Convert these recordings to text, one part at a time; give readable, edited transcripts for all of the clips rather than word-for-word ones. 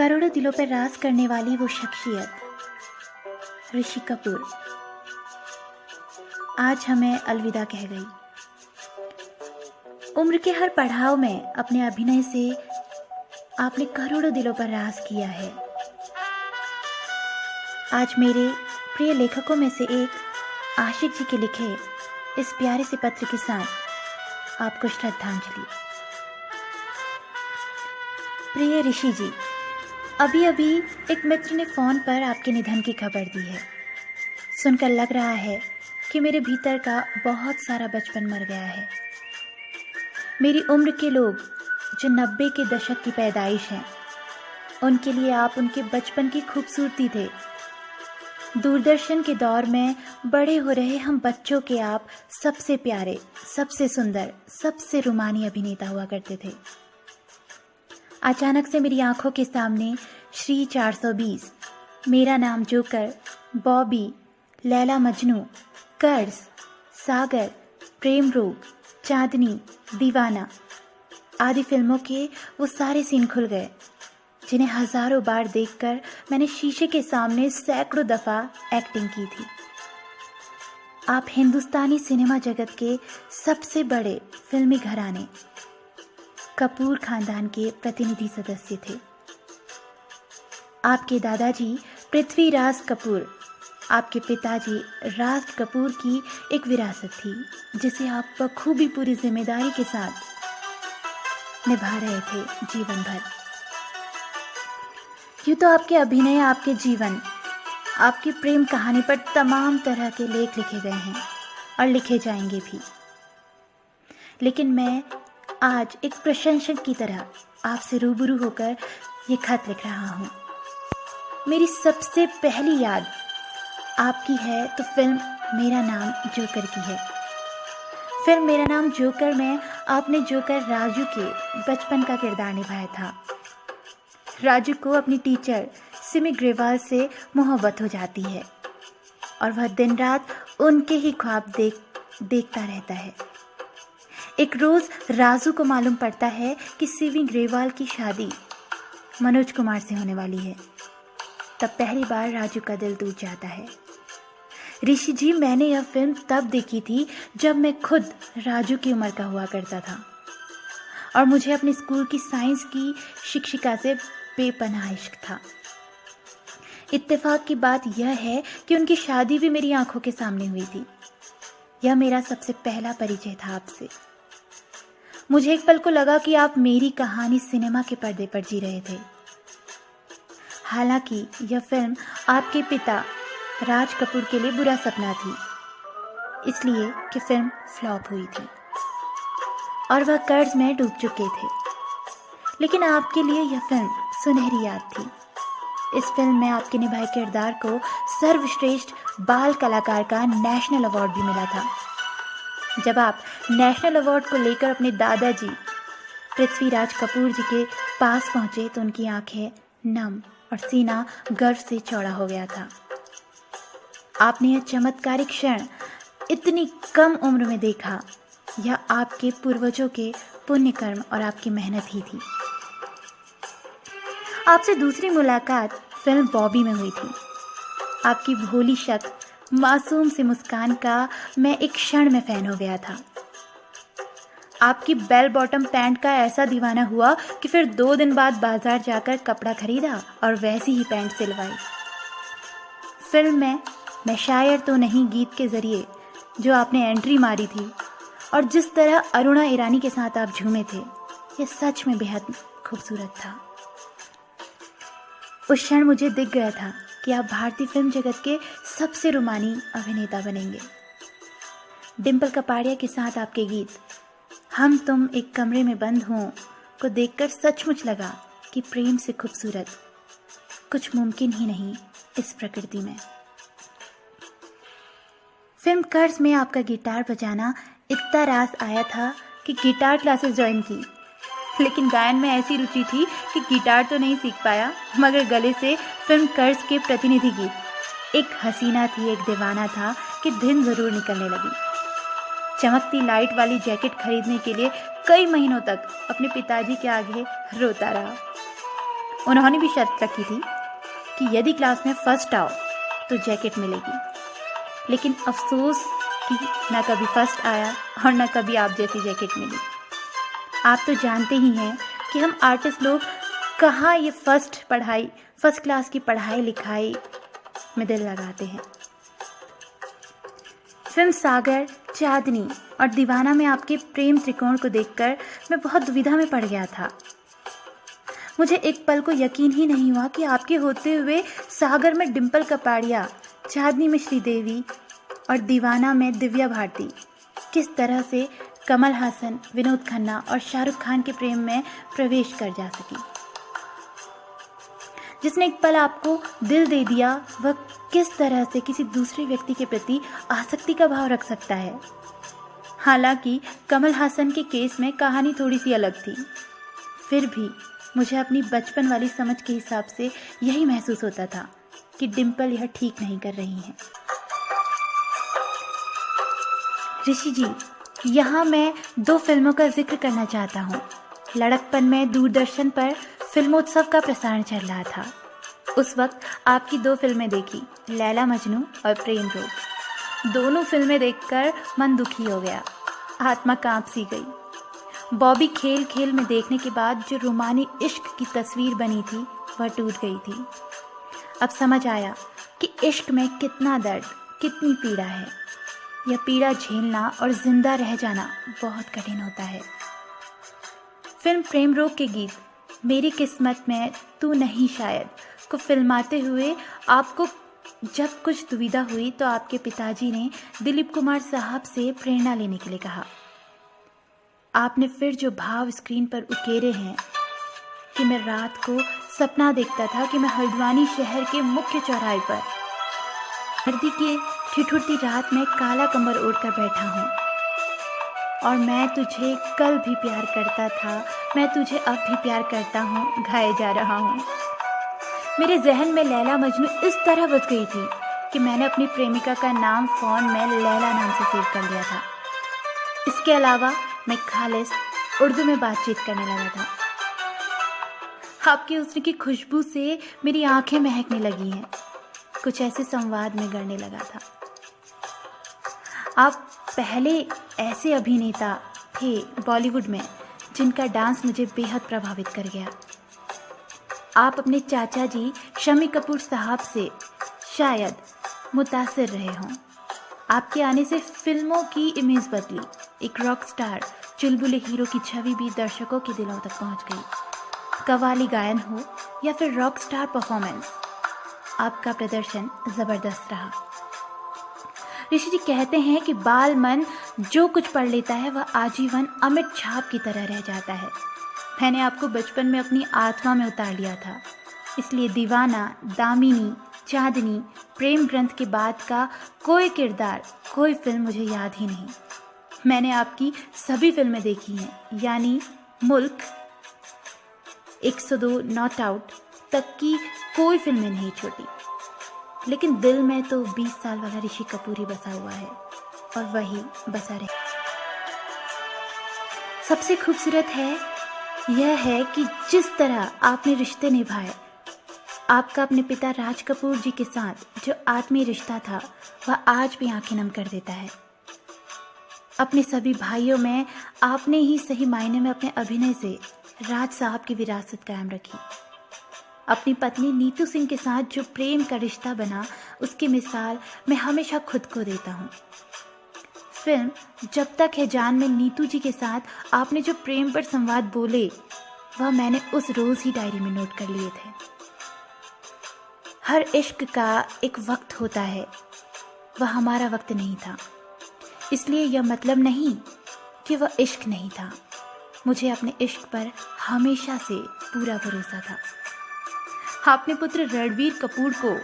करोड़ों दिलों पर राज करने वाली वो शख्सियत ऋषि कपूर आज हमें अलविदा कह गई। उम्र के हर पड़ाव में अपने अभिनय से आपने करोड़ों दिलों पर राज किया है। आज मेरे प्रिय लेखकों में से एक आशिक जी के लिखे इस प्यारे से पत्र के साथ आपको श्रद्धांजलि। प्रिय ऋषि जी, अभी अभी एक मित्र ने फोन पर आपके निधन की खबर दी है। सुनकर लग रहा है कि मेरे भीतर का बहुत सारा बचपन मर गया है। मेरी उम्र के लोग जो 90 के दशक की पैदाइश हैं, उनके लिए आप उनके बचपन की खूबसूरती थे। दूरदर्शन के दौर में बड़े हो रहे हम बच्चों के आप सबसे प्यारे, सबसे सुंदर, सबसे रुमानी अभिनेता हुआ करते थे। अचानक से मेरी आंखों के सामने श्री 420, मेरा नाम जोकर, बॉबी, लैला मजनू, कर्ज, सागर, प्रेम रोग, चांदनी, दीवाना आदि फिल्मों के वो सारे सीन खुल गए जिन्हें हजारों बार देखकर मैंने शीशे के सामने सैकड़ों दफा एक्टिंग की थी। आप हिंदुस्तानी सिनेमा जगत के सबसे बड़े फिल्मी घराने कपूर खानदान के प्रतिनिधि सदस्य थे। आपके दादाजी पृथ्वीराज कपूर, आपके पिताजी राज कपूर की एक विरासत थी जिसे आप बखूबी पूरी जिम्मेदारी के साथ निभा रहे थे जीवन भर। यूँ तो आपके अभिनय, आपके जीवन, आपकी प्रेम कहानी पर तमाम तरह के लेख लिखे गए हैं और लिखे जाएंगे भी, लेकिन मैं आज एक प्रशंसक की तरह आपसे रूबरू होकर ये खत लिख रहा हूँ। मेरी सबसे पहली याद आपकी है तो फिल्म मेरा नाम जोकर की है। फिल्म मेरा नाम जोकर में आपने जोकर राजू के बचपन का किरदार निभाया था। राजू को अपनी टीचर सिमी ग्रेवाल से मोहब्बत हो जाती है और वह दिन रात उनके ही ख्वाब देखता रहता है। एक रोज राजू को मालूम पड़ता है कि सिमी ग्रेवाल की शादी मनोज कुमार से होने वाली है। तब पहली बार राजू का दिल टूट जाता है। ऋषि जी, मैंने यह फिल्म तब देखी थी जब मैं खुद राजू की उम्र का हुआ करता था और मुझे अपने स्कूल की साइंस की शिक्षिका से बेपनाह इश्क था। इत्तेफाक की बात यह है कि उनकी शादी भी मेरी आंखों के सामने हुई थी। यह मेरा सबसे पहला परिचय था आपसे। मुझे एक पल को लगा कि आप मेरी कहानी सिनेमा के पर्दे पर जी रहे थे। हालांकि यह फिल्म आपके पिता राज कपूर के लिए बुरा सपना थी, इसलिए कि फिल्म फ्लॉप हुई थी और वह कर्ज में डूब चुके थे। लेकिन आपके लिए यह फिल्म सुनहरी याद थी। इस फिल्म में आपके निभाए किरदार को सर्वश्रेष्ठ बाल कलाकार का नेशनल अवार्ड भी मिला था। जब आप नेशनल अवार्ड को लेकर अपने दादाजी पृथ्वीराज कपूर जी के पास पहुंचे तो उनकी आंखें नम और सीना गर्व से चौड़ा हो गया था। आपने यह चमत्कारिक क्षण इतनी कम उम्र में देखा, यह आपके पूर्वजों के पुण्य कर्म और आपकी मेहनत ही थी। आपसे दूसरी मुलाकात फिल्म बॉबी में हुई थी। आपकी भोली शक्ल, मासूम सी मुस्कान का मैं एक क्षण में फैन हो गया था। आपकी बेल बॉटम पैंट का ऐसा दीवाना हुआ कि फिर 2 दिन बाद बाजार जाकर कपड़ा खरीदा और वैसी ही पैंट सिलवाई। फिल्म में मैं शायर तो नहीं, गीत के जरिए जो आपने एंट्री मारी थी और जिस तरह अरुणा ईरानी के साथ आप झूमे थे, यह सच में बेहद खूबसूरत था। उस क्षण मुझे दिख गया था कि आप भारतीय फिल्म जगत के सबसे रुमानी अभिनेता बनेंगे। डिम्पल कपाड़िया के साथ आपके गीत हम तुम एक कमरे में बंद हों को देखकर सचमुच लगा कि प्रेम से खूबसूरत कुछ मुमकिन ही नहीं इस प्रकृति में। फिल्म कर्ज में आपका गिटार बजाना इतना रास आया था कि गिटार क्लासेस ज्वाइन की, लेकिन गायन में ऐसी रुचि थी कि गिटार तो नहीं सीख पाया, मगर गले से फिल्म कर्ज के प्रतिनिधि गीत एक हसीना थी, एक दीवाना था कि दिन जरूर निकलने लगी। चमकती लाइट वाली जैकेट खरीदने के लिए कई महीनों तक अपने पिताजी के आगे रोता रहा। उन्होंने भी शर्त रखी थी कि यदि क्लास में फर्स्ट आओ तो जैकेट मिलेगी। लेकिन अफसोस कि ना कभी फर्स्ट आया और ना कभी आप जैसी जैकेट मिली। आप तो जानते ही हैं कि हम आर्टिस्ट लोग कहाँ ये फर्स्ट क्लास की पढ़ाई लिखाई में दिल लगाते हैं। फिल्म सागर, चांदनी और दीवाना में आपके प्रेम त्रिकोण को देखकर मैं बहुत दुविधा में पड़ गया था। मुझे एक पल को यकीन ही नहीं हुआ कि आपके होते हुए सागर में डिम्पल कपाड़िया, चांदनी में श्रीदेवी और दीवाना में दिव्या भारती किस तरह से कमल हासन, विनोद खन्ना और शाहरुख खान के प्रेम में प्रवेश कर जा सकी। जिसने एक पल आपको दिल दे दिया, वह किस तरह से किसी दूसरे व्यक्ति के प्रति आसक्ति का भाव रख सकता है। हालांकि कमल हासन के केस में कहानी थोड़ी सी अलग थी, फिर भी मुझे अपनी बचपन वाली समझ के हिसाब से यही महसूस होता था कि डिम्पल यह ठीक नहीं कर रही हैं। ऋषि जी, यहाँ मैं 2 फिल्मों का जिक्र करना चाहता हूँ। लड़कपन में दूरदर्शन पर फिल्मोत्सव का प्रसारण चल रहा था। उस वक्त आपकी 2 फिल्में देखी, लैला मजनू और प्रेम रोग। दोनों फिल्में देखकर मन दुखी हो गया, आत्मा कांप सी गई। बॉबी खेल खेल में देखने के बाद जो रोमानी इश्क की तस्वीर बनी थी वह टूट गई थी। अब समझ आया कि इश्क में कितना दर्द, कितनी पीड़ा है। यह पीड़ा झेलना और जिंदा रह जाना बहुत कठिन होता है। फिल्म प्रेम रोग के गीत मेरी किस्मत में तू नहीं शायद को फिल्माते हुए आपको जब कुछ दुविधा हुई तो आपके पिताजी ने दिलीप कुमार साहब से प्रेरणा लेने के लिए कहा। आपने फिर जो भाव स्क्रीन पर उकेरे हैं कि मैं रात को सपना देखता था कि मैं हल्द्वानी शहर के मुख्य चौराहे पर सर्दी की ठिठुरती रात में काला कंबल ओढ़कर बैठा हूँ और मैं तुझे कल भी प्यार करता था, मैं तुझे अब भी प्यार करता हूँ, गाए जा रहा हूँ। मेरे जहन में लैला मजनू इस तरह बस गई थी कि मैंने अपनी प्रेमिका का नाम फ़ोन में लैला नाम से सेव कर लिया था। इसके अलावा मैं खालिस उर्दू में बातचीत करने लगा था। आपकी हुस्न की खुशबू से मेरी आंखें महकने लगी हैं, कुछ ऐसे संवाद में गढ़ने लगा था। आप पहले ऐसे अभिनेता थे बॉलीवुड में जिनका डांस मुझे बेहद प्रभावित कर गया। आप अपने चाचा जी शम्मी कपूर साहब से शायद मुतासिर रहे हों। आपके आने से फिल्मों की इमेज बदली, एक रॉक स्टार चुलबुले हीरो की छवि भी दर्शकों के दिलों तक पहुंच गई। कव्वाली गायन हो या फिर रॉक स्टार परफॉर्मेंस, आपका प्रदर्शन जबरदस्त रहा। ऋषि जी कहते हैं कि बाल मन जो कुछ पढ़ लेता है वह आजीवन अमिट छाप की तरह रह जाता है। मैंने आपको बचपन में अपनी आत्मा में उतार लिया था, इसलिए दीवाना, दामिनी, चांदनी, प्रेम ग्रंथ के बाद का कोई किरदार, कोई फिल्म मुझे याद ही नहीं। मैंने आपकी सभी फिल्में देखी हैं, यानी मुल्क, 102, नॉट आउट तक की कोई फिल्में नहीं छोड़ी। लेकिन दिल में तो 20 साल वाला ऋषि कपूर ही बसा हुआ है और वही बसा रहे। सबसे खूबसूरत है यह है कि जिस तरह आपने रिश्ते निभाए, आपका अपने पिता राज कपूर जी के साथ जो आत्मीय रिश्ता था वह आज भी आंखें नम कर देता है। अपने सभी भाइयों में आपने ही सही मायने में अपने अभिनय से राज साहब की विरासत कायम रखी। अपनी पत्नी नीतू सिंह के साथ जो प्रेम का रिश्ता बना, उसकी मिसाल मैं हमेशा खुद को देता हूँ। फिल्म जब तक है जान में नीतू जी के साथ आपने जो प्रेम पर संवाद बोले, वह मैंने उस रोज ही डायरी में नोट कर लिए थे। हर इश्क का एक वक्त होता है, वह हमारा वक्त नहीं था। इसलिए यह मतलब नहीं कि वह इश्क नहीं था। मुझे अपने इश्क पर हमेशा से पूरा भरोसा था। आपने पुत्र रणबीर कपूर को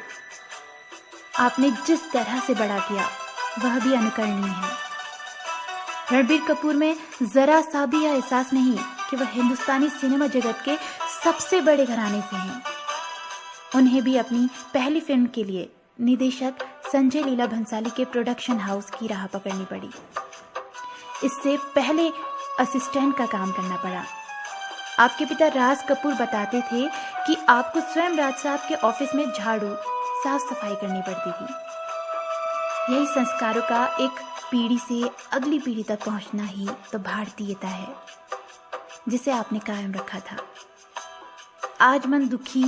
आपने जिस तरह से बड़ा किया वह भी अनुकरणीय है। रणबीर कपूर में जरा सा भी यह एहसास नहीं कि वह हिंदुस्तानी सिनेमा जगत के सबसे बड़े घराने से हैं। उन्हें भी अपनी पहली फिल्म के लिए निदेशक संजय लीला भंसाली के प्रोडक्शन हाउस की राह पकड़नी पड़ी। इससे पहले असिस्टेंट का काम करना पड़ा। आपके पिता राज कपूर बताते थे कि आपको स्वयं राज साहब के ऑफिस में झाड़ू साफ सफाई करनी पड़ती थी। यही संस्कारों का एक पीढ़ी से अगली पीढ़ी तक पहुंचना ही तो भारतीयता है, जिसे आपने कायम रखा था। आज मन दुखी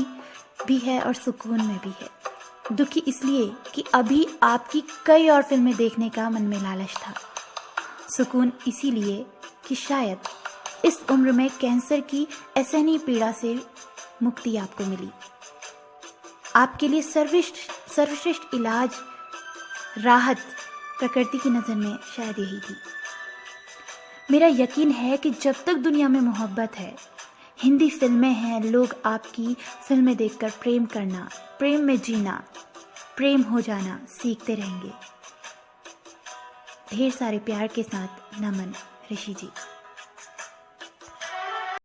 भी है और सुकून में भी है। दुखी इसलिए कि अभी आपकी कई और फिल्में देखने का मन में लालच था। सुकून इसीलिए कि शायद इस उम्र में कैंसर की असहनीय पीड़ा से मुक्ति आपको मिली। आपके लिए सर्वश्रेष्ठ इलाज, राहत प्रकृति की नज़र में शायद यही थी। मेरा यकीन है कि जब तक दुनिया में मोहब्बत है, हिंदी फिल्में हैं, लोग आपकी फिल्में देखकर प्रेम करना, प्रेम में जीना, प्रेम हो जाना सीखते रहेंगे। ढेर सारे प्यार के साथ नमन, ऋषि जी।